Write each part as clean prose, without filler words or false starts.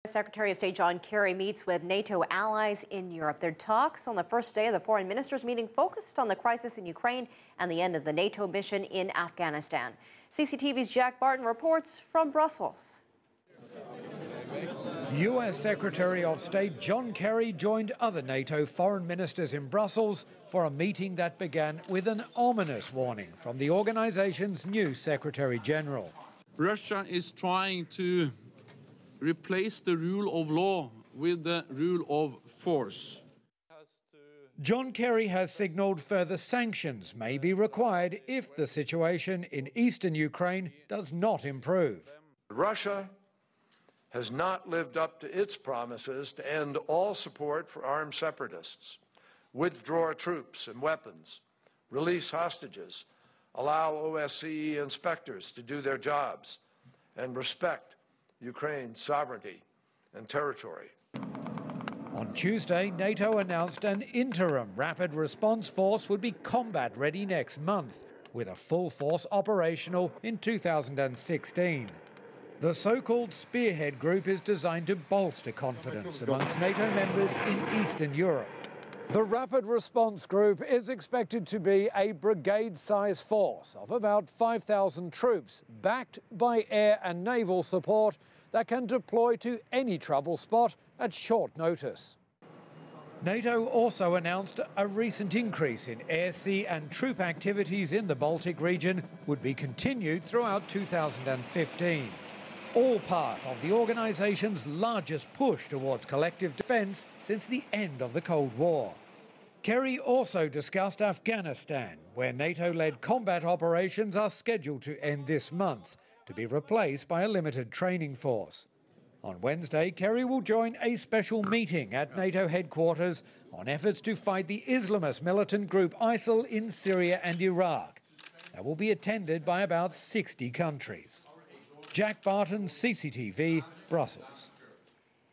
Secretary of State John Kerry meets with NATO allies in Europe. Their talks on the first day of the foreign ministers' meeting focused on the crisis in Ukraine and the end of the NATO mission in Afghanistan. CCTV's Jack Barton reports from Brussels. U.S. Secretary of State John Kerry joined other NATO foreign ministers in Brussels for a meeting that began with an ominous warning from the organization's new Secretary General. Russia is trying to replace the rule of law with the rule of force. John Kerry has signalled further sanctions may be required if the situation in eastern Ukraine does not improve. Russia has not lived up to its promises to end all support for armed separatists, withdraw troops and weapons, release hostages, allow OSCE inspectors to do their jobs, and respect Ukraine's sovereignty and territory. On Tuesday, NATO announced an interim rapid response force would be combat ready next month, with a full force operational in 2016. The so-called Spearhead Group is designed to bolster confidence amongst NATO members in Eastern Europe. The Rapid Response Group is expected to be a brigade-sized force of about 5,000 troops, backed by air and naval support that can deploy to any trouble spot at short notice. NATO also announced a recent increase in air, sea and troop activities in the Baltic region would be continued throughout 2015. All part of the organisation's largest push towards collective defence since the end of the Cold War. Kerry also discussed Afghanistan, where NATO-led combat operations are scheduled to end this month, to be replaced by a limited training force. On Wednesday, Kerry will join a special meeting at NATO headquarters on efforts to fight the Islamist militant group ISIL in Syria and Iraq. That will be attended by about 60 countries. Jack Barton, CCTV, Brussels.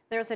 There's a